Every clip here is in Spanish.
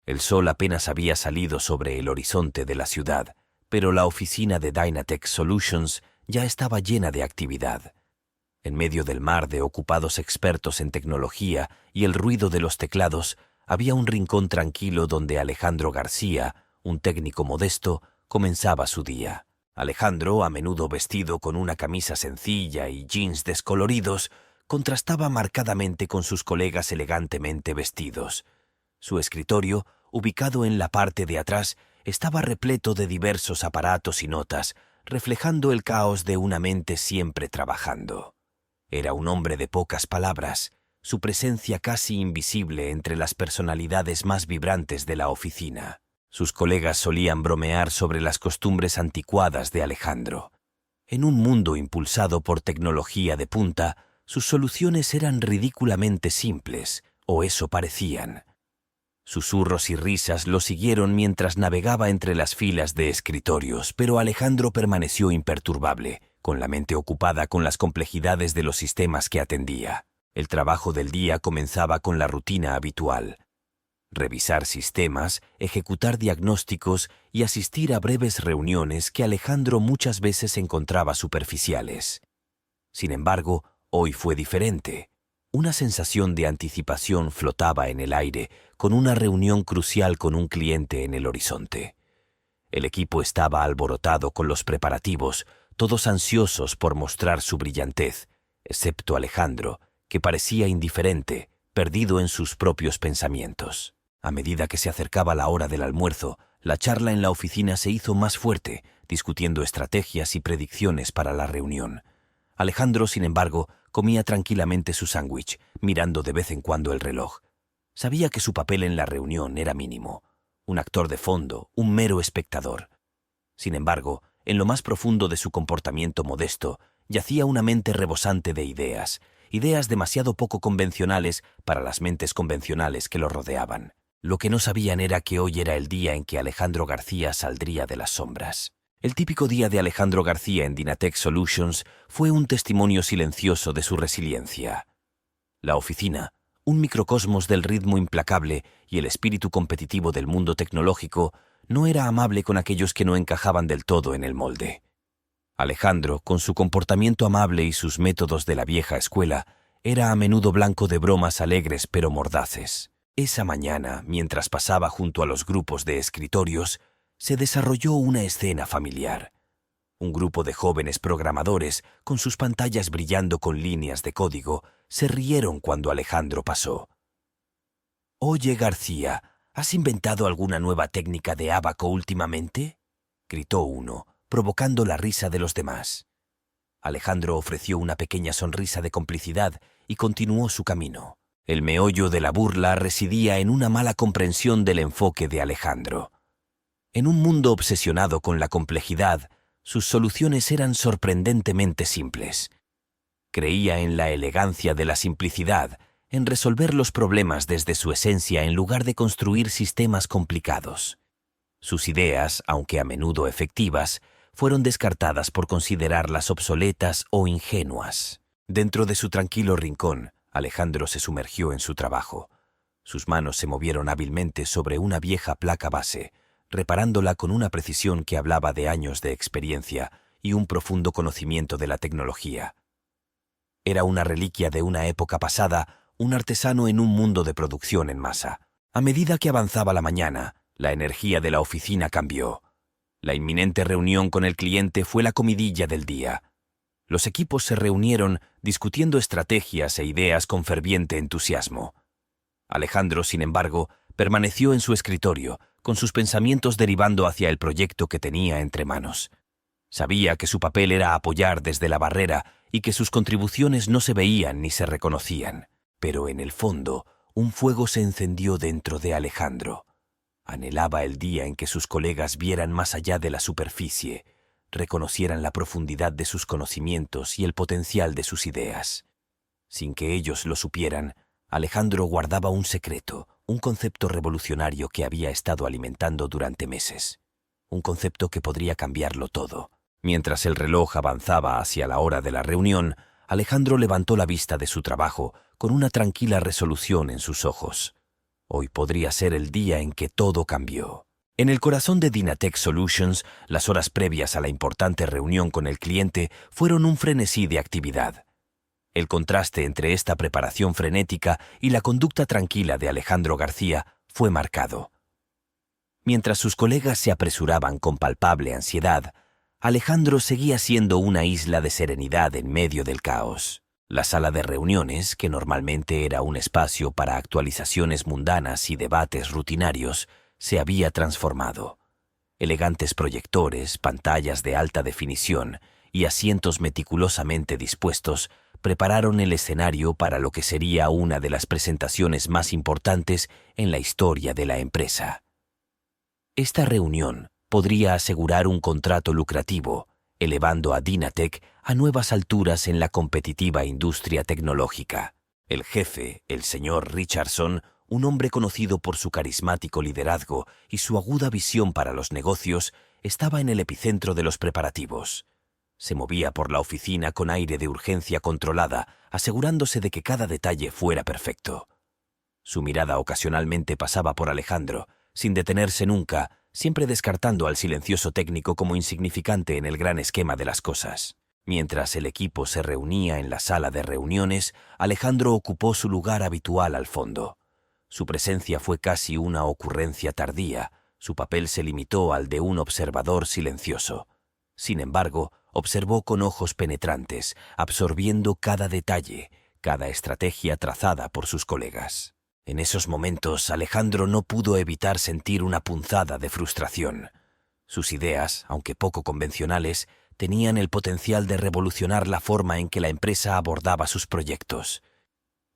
El sol apenas había salido sobre el horizonte de la ciudad, pero la oficina de Dynatech Solutions ya estaba llena de actividad. En medio del mar de ocupados expertos en tecnología y el ruido de los teclados, había un rincón tranquilo donde Alejandro García, un técnico modesto, comenzaba su día. Alejandro, a menudo vestido con una camisa sencilla y jeans descoloridos, contrastaba marcadamente con sus colegas elegantemente vestidos. Su escritorio, ubicado en la parte de atrás, estaba repleto de diversos aparatos y notas, reflejando el caos de una mente siempre trabajando. Era un hombre de pocas palabras, su presencia casi invisible entre las personalidades más vibrantes de la oficina. Sus colegas solían bromear sobre las costumbres anticuadas de Alejandro. En un mundo impulsado por tecnología de punta, sus soluciones eran ridículamente simples, o eso parecían. Susurros y risas lo siguieron mientras navegaba entre las filas de escritorios, pero Alejandro permaneció imperturbable, con la mente ocupada con las complejidades de los sistemas que atendía. El trabajo del día comenzaba con la rutina habitual: revisar sistemas, ejecutar diagnósticos y asistir a breves reuniones que Alejandro muchas veces encontraba superficiales. Sin embargo, hoy fue diferente. Una sensación de anticipación flotaba en el aire, con una reunión crucial con un cliente en el horizonte. El equipo estaba alborotado con los preparativos, todos ansiosos por mostrar su brillantez, excepto Alejandro, que parecía indiferente, perdido en sus propios pensamientos. A medida que se acercaba la hora del almuerzo, la charla en la oficina se hizo más fuerte, discutiendo estrategias y predicciones para la reunión. Alejandro, sin embargo, comía tranquilamente su sándwich, mirando de vez en cuando el reloj. Sabía que su papel en la reunión era mínimo, un actor de fondo, un mero espectador. Sin embargo, en lo más profundo de su comportamiento modesto, yacía una mente rebosante de ideas demasiado poco convencionales para las mentes convencionales que lo rodeaban. Lo que no sabían era que hoy era el día en que Alejandro García saldría de las sombras. El típico día de Alejandro García en Dynatech Solutions fue un testimonio silencioso de su resiliencia. La oficina, un microcosmos del ritmo implacable y el espíritu competitivo del mundo tecnológico, no era amable con aquellos que no encajaban del todo en el molde. Alejandro, con su comportamiento amable y sus métodos de la vieja escuela, era a menudo blanco de bromas alegres pero mordaces. Esa mañana, mientras pasaba junto a los grupos de escritorios, se desarrolló una escena familiar. Un grupo de jóvenes programadores, con sus pantallas brillando con líneas de código, se rieron cuando Alejandro pasó. «Oye, García, ¿has inventado alguna nueva técnica de ábaco últimamente?», gritó uno, provocando la risa de los demás. Alejandro ofreció una pequeña sonrisa de complicidad y continuó su camino. El meollo de la burla residía en una mala comprensión del enfoque de Alejandro. En un mundo obsesionado con la complejidad, sus soluciones eran sorprendentemente simples. Creía en la elegancia de la simplicidad, en resolver los problemas desde su esencia en lugar de construir sistemas complicados. Sus ideas, aunque a menudo efectivas, fueron descartadas por considerarlas obsoletas o ingenuas. Dentro de su tranquilo rincón, Alejandro se sumergió en su trabajo. Sus manos se movieron hábilmente sobre una vieja placa base, reparándola con una precisión que hablaba de años de experiencia y un profundo conocimiento de la tecnología. Era una reliquia de una época pasada, un artesano en un mundo de producción en masa. A medida que avanzaba la mañana, la energía de la oficina cambió. La inminente reunión con el cliente fue la comidilla del día. Los equipos se reunieron discutiendo estrategias e ideas con ferviente entusiasmo. Alejandro, sin embargo, permaneció en su escritorio, con sus pensamientos derivando hacia el proyecto que tenía entre manos. Sabía que su papel era apoyar desde la barrera y que sus contribuciones no se veían ni se reconocían. Pero en el fondo, un fuego se encendió dentro de Alejandro. Anhelaba el día en que sus colegas vieran más allá de la superficie, reconocieran la profundidad de sus conocimientos y el potencial de sus ideas. Sin que ellos lo supieran, Alejandro guardaba un secreto, un concepto revolucionario que había estado alimentando durante meses. Un concepto que podría cambiarlo todo. Mientras el reloj avanzaba hacia la hora de la reunión, Alejandro levantó la vista de su trabajo con una tranquila resolución en sus ojos. Hoy podría ser el día en que todo cambió. En el corazón de Dynatech Solutions, las horas previas a la importante reunión con el cliente fueron un frenesí de actividad. El contraste entre esta preparación frenética y la conducta tranquila de Alejandro García fue marcado. Mientras sus colegas se apresuraban con palpable ansiedad, Alejandro seguía siendo una isla de serenidad en medio del caos. La sala de reuniones, que normalmente era un espacio para actualizaciones mundanas y debates rutinarios, se había transformado. Elegantes proyectores, pantallas de alta definición y asientos meticulosamente dispuestos prepararon el escenario para lo que sería una de las presentaciones más importantes en la historia de la empresa. Esta reunión podría asegurar un contrato lucrativo, elevando a Dynatech a nuevas alturas en la competitiva industria tecnológica. El jefe, el señor Richardson, un hombre conocido por su carismático liderazgo y su aguda visión para los negocios, estaba en el epicentro de los preparativos. Se movía por la oficina con aire de urgencia controlada, asegurándose de que cada detalle fuera perfecto. Su mirada ocasionalmente pasaba por Alejandro, sin detenerse nunca, siempre descartando al silencioso técnico como insignificante en el gran esquema de las cosas. Mientras el equipo se reunía en la sala de reuniones, Alejandro ocupó su lugar habitual al fondo. Su presencia fue casi una ocurrencia tardía, su papel se limitó al de un observador silencioso. Sin embargo, observó con ojos penetrantes, absorbiendo cada detalle, cada estrategia trazada por sus colegas. En esos momentos, Alejandro no pudo evitar sentir una punzada de frustración. Sus ideas, aunque poco convencionales, tenían el potencial de revolucionar la forma en que la empresa abordaba sus proyectos.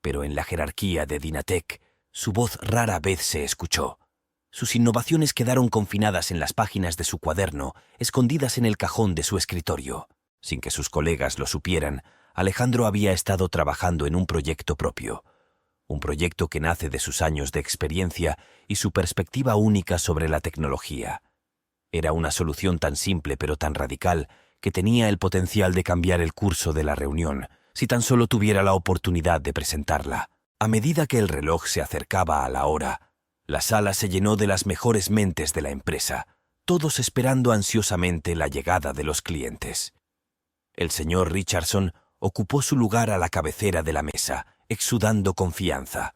Pero en la jerarquía de Dynatech, su voz rara vez se escuchó. Sus innovaciones quedaron confinadas en las páginas de su cuaderno, escondidas en el cajón de su escritorio. Sin que sus colegas lo supieran, Alejandro había estado trabajando en un proyecto propio. Un proyecto que nace de sus años de experiencia y su perspectiva única sobre la tecnología. Era una solución tan simple pero tan radical que tenía el potencial de cambiar el curso de la reunión, si tan solo tuviera la oportunidad de presentarla. A medida que el reloj se acercaba a la hora, la sala se llenó de las mejores mentes de la empresa, todos esperando ansiosamente la llegada de los clientes. El señor Richardson ocupó su lugar a la cabecera de la mesa, exudando confianza.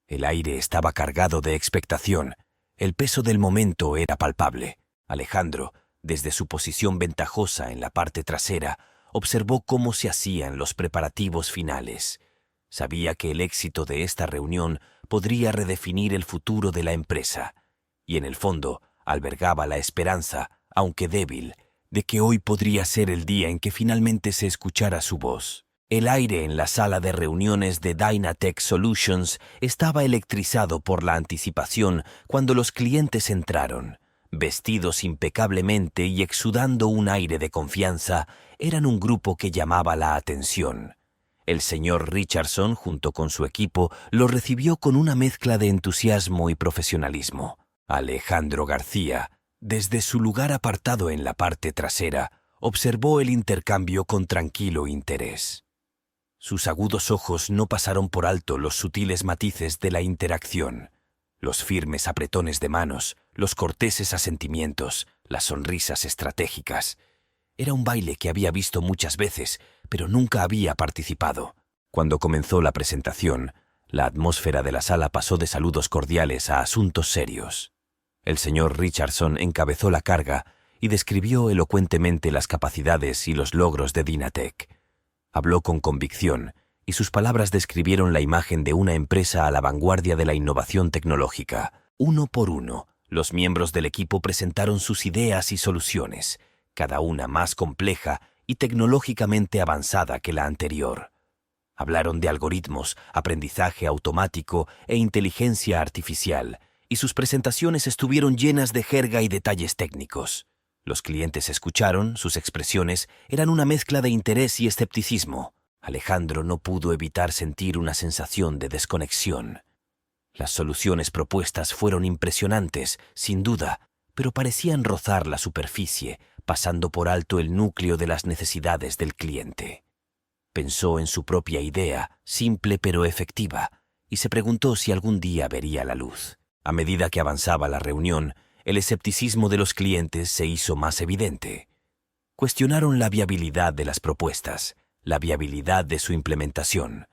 El aire estaba cargado de expectación, el peso del momento era palpable. Alejandro, desde su posición ventajosa en la parte trasera, observó cómo se hacían los preparativos finales. Sabía que el éxito de esta reunión podría redefinir el futuro de la empresa, y en el fondo albergaba la esperanza, aunque débil, de que hoy podría ser el día en que finalmente se escuchara su voz. El aire en la sala de reuniones de Dynatech Solutions estaba electrizado por la anticipación cuando los clientes entraron. Vestidos impecablemente y exudando un aire de confianza, eran un grupo que llamaba la atención. El señor Richardson, junto con su equipo, lo recibió con una mezcla de entusiasmo y profesionalismo. Alejandro García, desde su lugar apartado en la parte trasera, observó el intercambio con tranquilo interés. Sus agudos ojos no pasaron por alto los sutiles matices de la interacción, los firmes apretones de manos, los corteses asentimientos, las sonrisas estratégicas. Era un baile que había visto muchas veces, pero nunca había participado. Cuando comenzó la presentación, la atmósfera de la sala pasó de saludos cordiales a asuntos serios. El señor Richardson encabezó la carga y describió elocuentemente las capacidades y los logros de Dynatech. Habló con convicción y sus palabras describieron la imagen de una empresa a la vanguardia de la innovación tecnológica. Uno por uno, los miembros del equipo presentaron sus ideas y soluciones, cada una más compleja y tecnológicamente avanzada que la anterior. Hablaron de algoritmos, aprendizaje automático e inteligencia artificial, y sus presentaciones estuvieron llenas de jerga y detalles técnicos. Los clientes escucharon, sus expresiones eran una mezcla de interés y escepticismo. Alejandro no pudo evitar sentir una sensación de desconexión. Las soluciones propuestas fueron impresionantes, sin duda, pero parecían rozar la superficie, pasando por alto el núcleo de las necesidades del cliente. Pensó en su propia idea, simple pero efectiva, y se preguntó si algún día vería la luz. A medida que avanzaba la reunión, el escepticismo de los clientes se hizo más evidente. Cuestionaron la viabilidad de las propuestas, la viabilidad de su implementación.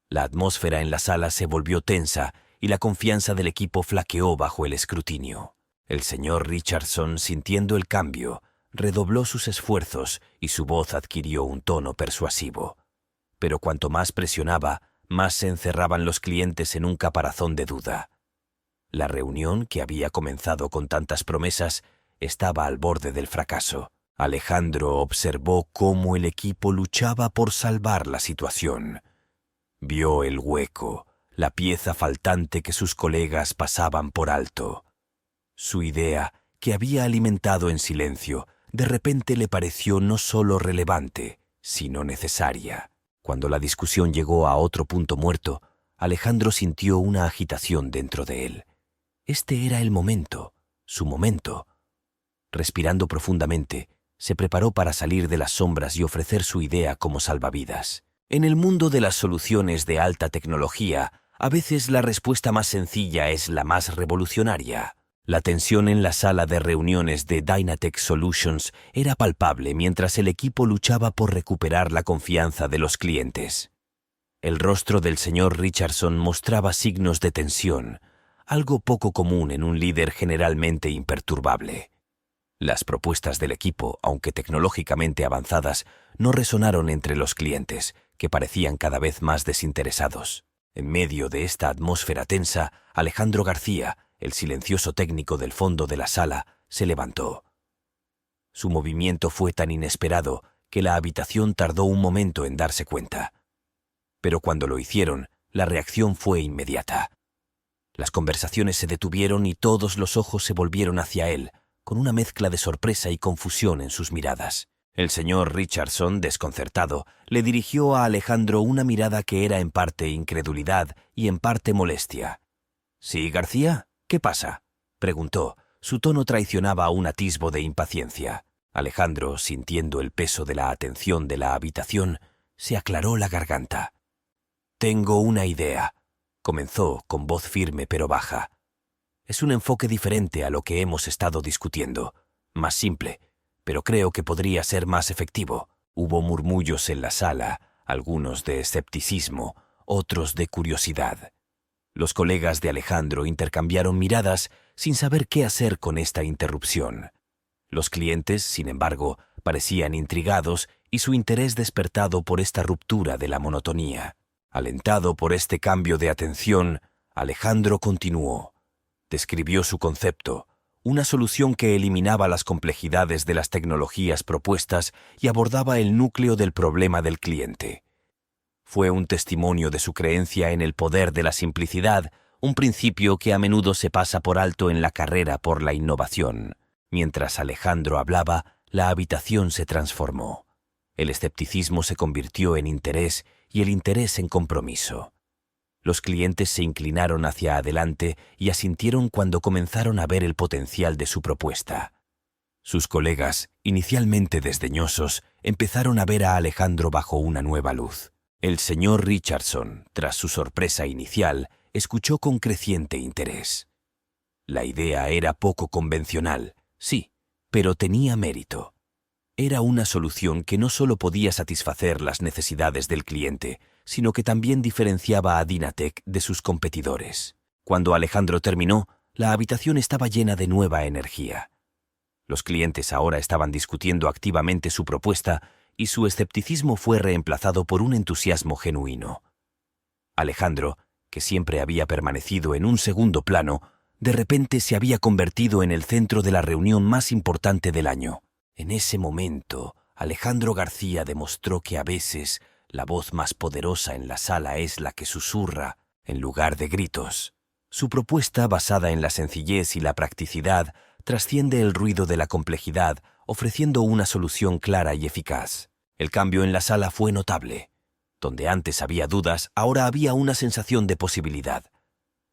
La atmósfera en la sala se volvió tensa y la confianza del equipo flaqueó bajo el escrutinio. El señor Richardson, sintiendo el cambio, redobló sus esfuerzos y su voz adquirió un tono persuasivo. Pero cuanto más presionaba, más se encerraban los clientes en un caparazón de duda. La reunión, que había comenzado con tantas promesas, estaba al borde del fracaso. Alejandro observó cómo el equipo luchaba por salvar la situación. Vio el hueco, la pieza faltante que sus colegas pasaban por alto. Su idea, que había alimentado en silencio, de repente le pareció no solo relevante, sino necesaria. Cuando la discusión llegó a otro punto muerto, Alejandro sintió una agitación dentro de él. Este era el momento, su momento. Respirando profundamente, se preparó para salir de las sombras y ofrecer su idea como salvavidas. En el mundo de las soluciones de alta tecnología, a veces la respuesta más sencilla es la más revolucionaria. La tensión en la sala de reuniones de Dynatech Solutions era palpable mientras el equipo luchaba por recuperar la confianza de los clientes. El rostro del señor Richardson mostraba signos de tensión, algo poco común en un líder generalmente imperturbable. Las propuestas del equipo, aunque tecnológicamente avanzadas, no resonaron entre los clientes, que parecían cada vez más desinteresados. En medio de esta atmósfera tensa, Alejandro García, el silencioso técnico del fondo de la sala, se levantó. Su movimiento fue tan inesperado que la habitación tardó un momento en darse cuenta. Pero cuando lo hicieron, la reacción fue inmediata. Las conversaciones se detuvieron y todos los ojos se volvieron hacia él, con una mezcla de sorpresa y confusión en sus miradas. El señor Richardson, desconcertado, le dirigió a Alejandro una mirada que era en parte incredulidad y en parte molestia. «¿Sí, García? ¿Qué pasa?», preguntó. Su tono traicionaba un atisbo de impaciencia. Alejandro, sintiendo el peso de la atención de la habitación, se aclaró la garganta. «Tengo una idea», comenzó con voz firme pero baja. «Es un enfoque diferente a lo que hemos estado discutiendo, más simple, pero creo que podría ser más efectivo». Hubo murmullos en la sala, algunos de escepticismo, otros de curiosidad. Los colegas de Alejandro intercambiaron miradas sin saber qué hacer con esta interrupción. Los clientes, sin embargo, parecían intrigados y su interés despertado por esta ruptura de la monotonía. Alentado por este cambio de atención, Alejandro continuó. Describió su concepto, una solución que eliminaba las complejidades de las tecnologías propuestas y abordaba el núcleo del problema del cliente. Fue un testimonio de su creencia en el poder de la simplicidad, un principio que a menudo se pasa por alto en la carrera por la innovación. Mientras Alejandro hablaba, la habitación se transformó. El escepticismo se convirtió en interés y el interés en compromiso. Los clientes se inclinaron hacia adelante y asintieron cuando comenzaron a ver el potencial de su propuesta. Sus colegas, inicialmente desdeñosos, empezaron a ver a Alejandro bajo una nueva luz. El señor Richardson, tras su sorpresa inicial, escuchó con creciente interés. La idea era poco convencional, sí, pero tenía mérito. Era una solución que no solo podía satisfacer las necesidades del cliente, sino que también diferenciaba a Dynatech de sus competidores. Cuando Alejandro terminó, la habitación estaba llena de nueva energía. Los clientes ahora estaban discutiendo activamente su propuesta y su escepticismo fue reemplazado por un entusiasmo genuino. Alejandro, que siempre había permanecido en un segundo plano, de repente se había convertido en el centro de la reunión más importante del año. En ese momento, Alejandro García demostró que a veces la voz más poderosa en la sala es la que susurra, en lugar de gritos. Su propuesta, basada en la sencillez y la practicidad, trasciende el ruido de la complejidad, ofreciendo una solución clara y eficaz. El cambio en la sala fue notable. Donde antes había dudas, ahora había una sensación de posibilidad.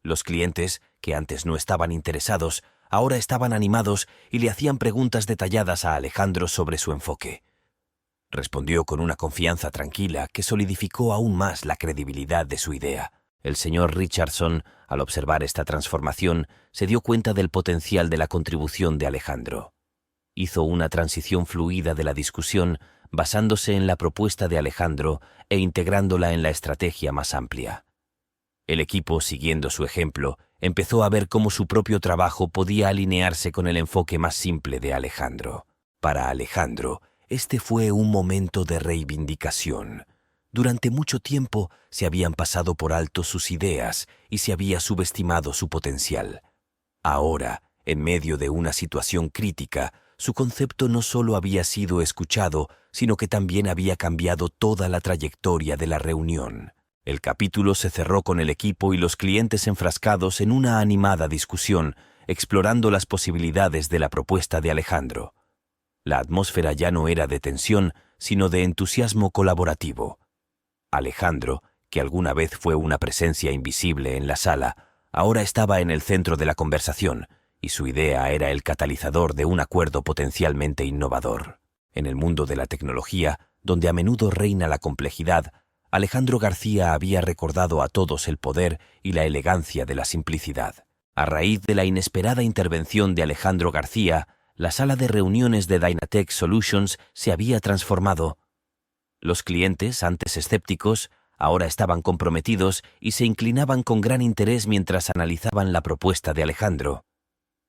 Los clientes, que antes no estaban interesados, ahora estaban animados y le hacían preguntas detalladas a Alejandro sobre su enfoque. Respondió con una confianza tranquila que solidificó aún más la credibilidad de su idea. El señor Richardson, al observar esta transformación, se dio cuenta del potencial de la contribución de Alejandro. Hizo una transición fluida de la discusión basándose en la propuesta de Alejandro e integrándola en la estrategia más amplia. El equipo, siguiendo su ejemplo, empezó a ver cómo su propio trabajo podía alinearse con el enfoque más simple de Alejandro. Para Alejandro, este fue un momento de reivindicación. Durante mucho tiempo se habían pasado por alto sus ideas y se había subestimado su potencial. Ahora, en medio de una situación crítica, su concepto no solo había sido escuchado, sino que también había cambiado toda la trayectoria de la reunión. El capítulo se cerró con el equipo y los clientes enfrascados en una animada discusión, explorando las posibilidades de la propuesta de Alejandro. La atmósfera ya no era de tensión, sino de entusiasmo colaborativo. Alejandro, que alguna vez fue una presencia invisible en la sala, ahora estaba en el centro de la conversación, y su idea era el catalizador de un acuerdo potencialmente innovador. En el mundo de la tecnología, donde a menudo reina la complejidad, Alejandro García había recordado a todos el poder y la elegancia de la simplicidad. A raíz de la inesperada intervención de Alejandro García, la sala de reuniones de Dynatech Solutions se había transformado. Los clientes, antes escépticos, ahora estaban comprometidos y se inclinaban con gran interés mientras analizaban la propuesta de Alejandro.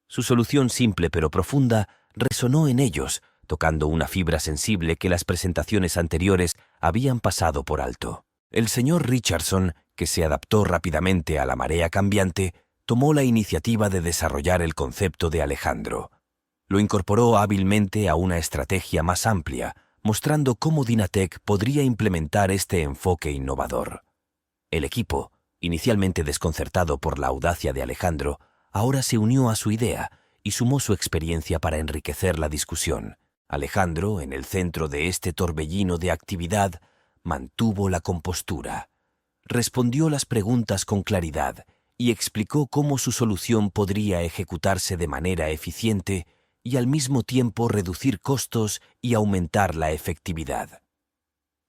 Su solución simple pero profunda resonó en ellos, tocando una fibra sensible que las presentaciones anteriores habían pasado por alto. El señor Richardson, que se adaptó rápidamente a la marea cambiante, tomó la iniciativa de desarrollar el concepto de Alejandro. Lo incorporó hábilmente a una estrategia más amplia, mostrando cómo Dynatech podría implementar este enfoque innovador. El equipo, inicialmente desconcertado por la audacia de Alejandro, ahora se unió a su idea y sumó su experiencia para enriquecer la discusión. Alejandro, en el centro de este torbellino de actividad, mantuvo la compostura. Respondió las preguntas con claridad y explicó cómo su solución podría ejecutarse de manera eficiente y al mismo tiempo reducir costos y aumentar la efectividad.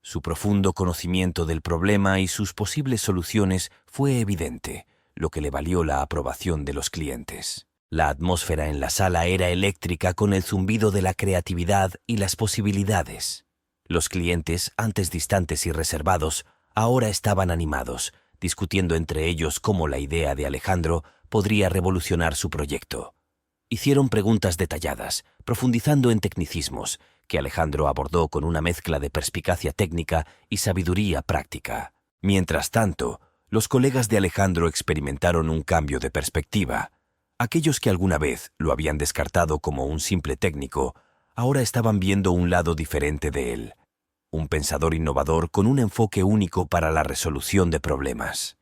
Su profundo conocimiento del problema y sus posibles soluciones fue evidente, lo que le valió la aprobación de los clientes. La atmósfera en la sala era eléctrica con el zumbido de la creatividad y las posibilidades. Los clientes, antes distantes y reservados, ahora estaban animados, discutiendo entre ellos cómo la idea de Alejandro podría revolucionar su proyecto. Hicieron preguntas detalladas, profundizando en tecnicismos, que Alejandro abordó con una mezcla de perspicacia técnica y sabiduría práctica. Mientras tanto, los colegas de Alejandro experimentaron un cambio de perspectiva. Aquellos que alguna vez lo habían descartado como un simple técnico, ahora estaban viendo un lado diferente de él. Un pensador innovador con un enfoque único para la resolución de problemas.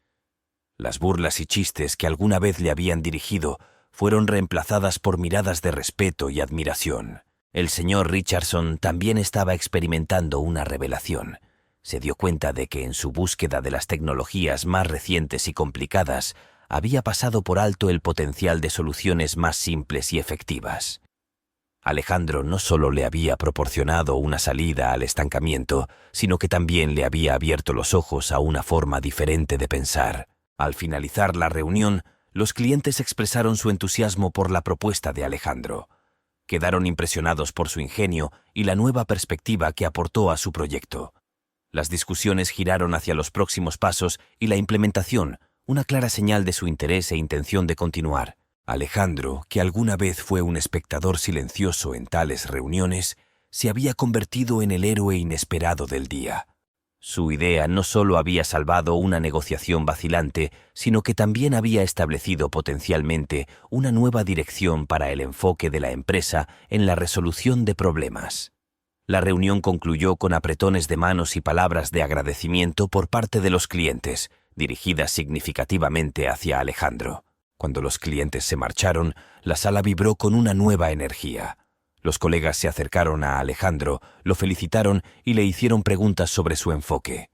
Las burlas y chistes que alguna vez le habían dirigido fueron reemplazadas por miradas de respeto y admiración. El señor Richardson también estaba experimentando una revelación. Se dio cuenta de que en su búsqueda de las tecnologías más recientes y complicadas, había pasado por alto el potencial de soluciones más simples y efectivas. Alejandro no solo le había proporcionado una salida al estancamiento, sino que también le había abierto los ojos a una forma diferente de pensar. Al finalizar la reunión, los clientes expresaron su entusiasmo por la propuesta de Alejandro. Quedaron impresionados por su ingenio y la nueva perspectiva que aportó a su proyecto. Las discusiones giraron hacia los próximos pasos y la implementación, una clara señal de su interés e intención de continuar. Alejandro, que alguna vez fue un espectador silencioso en tales reuniones, se había convertido en el héroe inesperado del día. Su idea no solo había salvado una negociación vacilante, sino que también había establecido potencialmente una nueva dirección para el enfoque de la empresa en la resolución de problemas. La reunión concluyó con apretones de manos y palabras de agradecimiento por parte de los clientes, dirigidas significativamente hacia Alejandro. Cuando los clientes se marcharon, la sala vibró con una nueva energía. Los colegas se acercaron a Alejandro, lo felicitaron y le hicieron preguntas sobre su enfoque.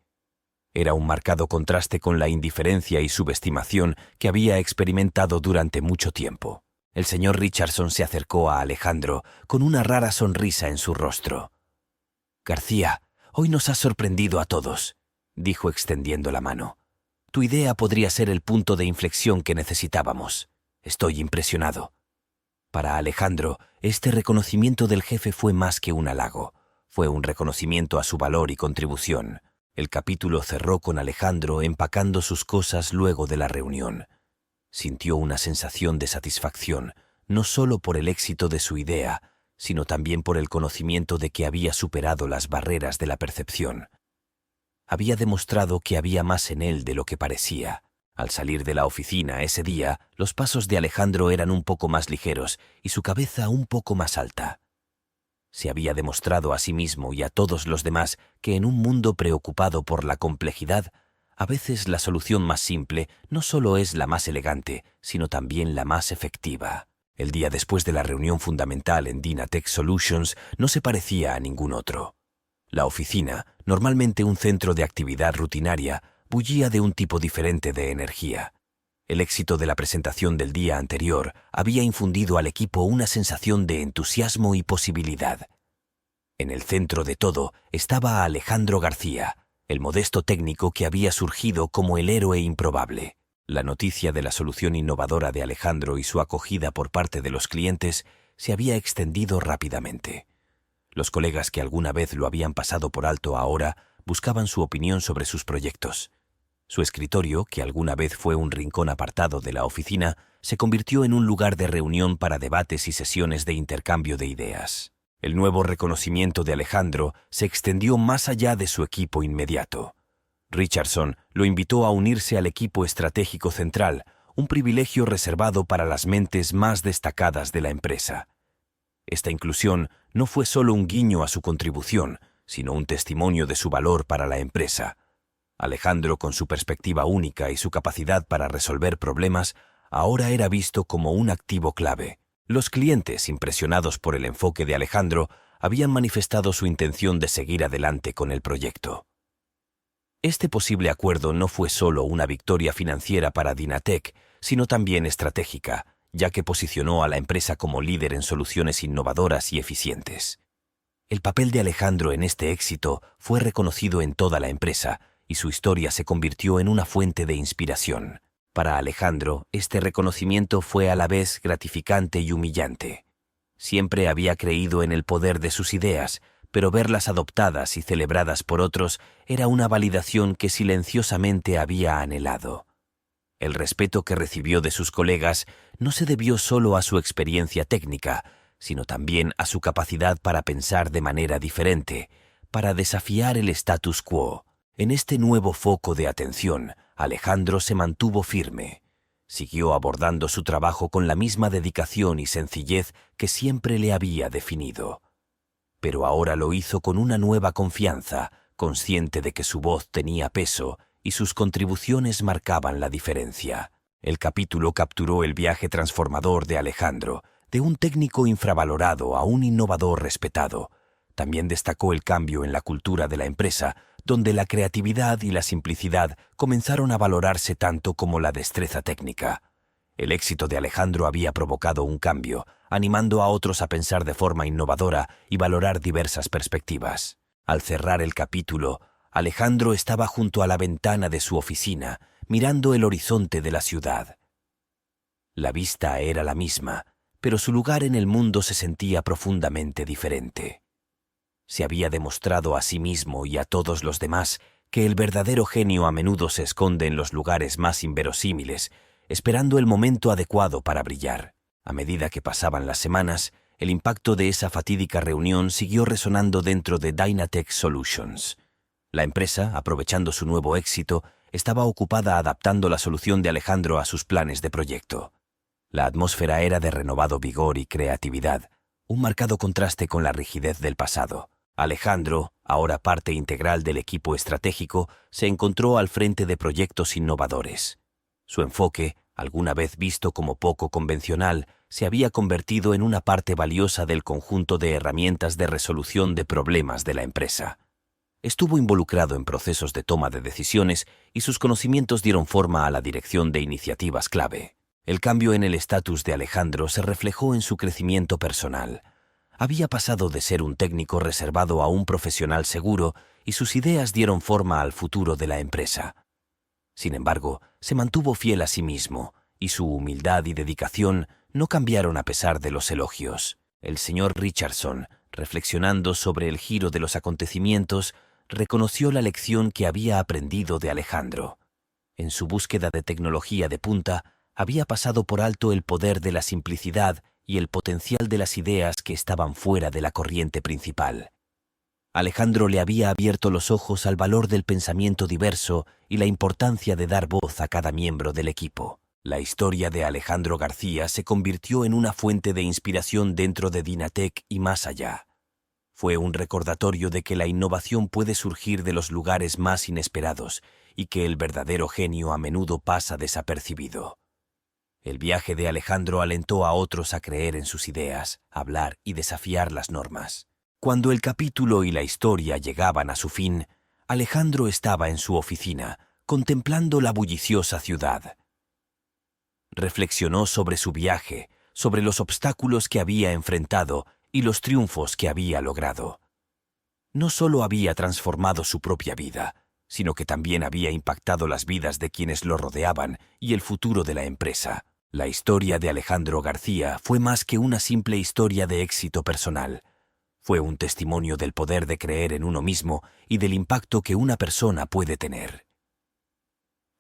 Era un marcado contraste con la indiferencia y subestimación que había experimentado durante mucho tiempo. El señor Richardson se acercó a Alejandro con una rara sonrisa en su rostro. «García, hoy nos has sorprendido a todos», dijo extendiendo la mano. Tu idea podría ser el punto de inflexión que necesitábamos. Estoy impresionado. Para Alejandro, este reconocimiento del jefe fue más que un halago. Fue un reconocimiento a su valor y contribución. El capítulo cerró con Alejandro empacando sus cosas luego de la reunión. Sintió una sensación de satisfacción, no solo por el éxito de su idea, sino también por el conocimiento de que había superado las barreras de la percepción. Había demostrado que había más en él de lo que parecía. Al salir de la oficina ese día, los pasos de Alejandro eran un poco más ligeros y su cabeza un poco más alta. Se había demostrado a sí mismo y a todos los demás que en un mundo preocupado por la complejidad, a veces la solución más simple no solo es la más elegante, sino también la más efectiva. El día después de la reunión fundamental en Dynatech Solutions no se parecía a ningún otro. La oficina, normalmente un centro de actividad rutinaria, bullía de un tipo diferente de energía. El éxito de la presentación del día anterior había infundido al equipo una sensación de entusiasmo y posibilidad. En el centro de todo estaba Alejandro García, el modesto técnico que había surgido como el héroe improbable. La noticia de la solución innovadora de Alejandro y su acogida por parte de los clientes se había extendido rápidamente. Los colegas que alguna vez lo habían pasado por alto ahora buscaban su opinión sobre sus proyectos. Su escritorio, que alguna vez fue un rincón apartado de la oficina, se convirtió en un lugar de reunión para debates y sesiones de intercambio de ideas. El nuevo reconocimiento de Alejandro se extendió más allá de su equipo inmediato. Richardson lo invitó a unirse al equipo estratégico central, un privilegio reservado para las mentes más destacadas de la empresa. Esta inclusión no fue solo un guiño a su contribución, sino un testimonio de su valor para la empresa. Alejandro, con su perspectiva única y su capacidad para resolver problemas, ahora era visto como un activo clave. Los clientes, impresionados por el enfoque de Alejandro, habían manifestado su intención de seguir adelante con el proyecto. Este posible acuerdo no fue solo una victoria financiera para Dynatech, sino también estratégica, ya que posicionó a la empresa como líder en soluciones innovadoras y eficientes. El papel de Alejandro en este éxito fue reconocido en toda la empresa, y su historia se convirtió en una fuente de inspiración. Para Alejandro, este reconocimiento fue a la vez gratificante y humillante. Siempre había creído en el poder de sus ideas, pero verlas adoptadas y celebradas por otros era una validación que silenciosamente había anhelado. El respeto que recibió de sus colegas no se debió solo a su experiencia técnica, sino también a su capacidad para pensar de manera diferente, para desafiar el status quo. En este nuevo foco de atención, Alejandro se mantuvo firme. Siguió abordando su trabajo con la misma dedicación y sencillez que siempre le había definido. Pero ahora lo hizo con una nueva confianza, consciente de que su voz tenía peso y sus contribuciones marcaban la diferencia. El capítulo capturó el viaje transformador de Alejandro, de un técnico infravalorado a un innovador respetado. También destacó el cambio en la cultura de la empresa, donde la creatividad y la simplicidad comenzaron a valorarse tanto como la destreza técnica. El éxito de Alejandro había provocado un cambio, animando a otros a pensar de forma innovadora y valorar diversas perspectivas. Al cerrar el capítulo, Alejandro estaba junto a la ventana de su oficina, mirando el horizonte de la ciudad. La vista era la misma, pero su lugar en el mundo se sentía profundamente diferente. Se había demostrado a sí mismo y a todos los demás que el verdadero genio a menudo se esconde en los lugares más inverosímiles, esperando el momento adecuado para brillar. A medida que pasaban las semanas, el impacto de esa fatídica reunión siguió resonando dentro de Dynatech Solutions. La empresa, aprovechando su nuevo éxito, estaba ocupada adaptando la solución de Alejandro a sus planes de proyecto. La atmósfera era de renovado vigor y creatividad, un marcado contraste con la rigidez del pasado. Alejandro, ahora parte integral del equipo estratégico, se encontró al frente de proyectos innovadores. Su enfoque, alguna vez visto como poco convencional, se había convertido en una parte valiosa del conjunto de herramientas de resolución de problemas de la empresa. Estuvo involucrado en procesos de toma de decisiones y sus conocimientos dieron forma a la dirección de iniciativas clave. El cambio en el estatus de Alejandro se reflejó en su crecimiento personal. Había pasado de ser un técnico reservado a un profesional seguro y sus ideas dieron forma al futuro de la empresa. Sin embargo, se mantuvo fiel a sí mismo, y su humildad y dedicación no cambiaron a pesar de los elogios. El señor Richardson, reflexionando sobre el giro de los acontecimientos, reconoció la lección que había aprendido de Alejandro. En su búsqueda de tecnología de punta, había pasado por alto el poder de la simplicidad y el potencial de las ideas que estaban fuera de la corriente principal. Alejandro le había abierto los ojos al valor del pensamiento diverso y la importancia de dar voz a cada miembro del equipo. La historia de Alejandro García se convirtió en una fuente de inspiración dentro de Dynatec y más allá. Fue un recordatorio de que la innovación puede surgir de los lugares más inesperados y que el verdadero genio a menudo pasa desapercibido. El viaje de Alejandro alentó a otros a creer en sus ideas, hablar y desafiar las normas. Cuando el capítulo y la historia llegaban a su fin, Alejandro estaba en su oficina, contemplando la bulliciosa ciudad. Reflexionó sobre su viaje, sobre los obstáculos que había enfrentado y los triunfos que había logrado. No solo había transformado su propia vida, sino que también había impactado las vidas de quienes lo rodeaban y el futuro de la empresa. La historia de Alejandro García fue más que una simple historia de éxito personal. Fue un testimonio del poder de creer en uno mismo y del impacto que una persona puede tener.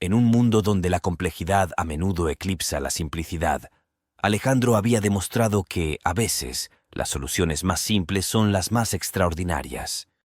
En un mundo donde la complejidad a menudo eclipsa la simplicidad, Alejandro había demostrado que, a veces, las soluciones más simples son las más extraordinarias.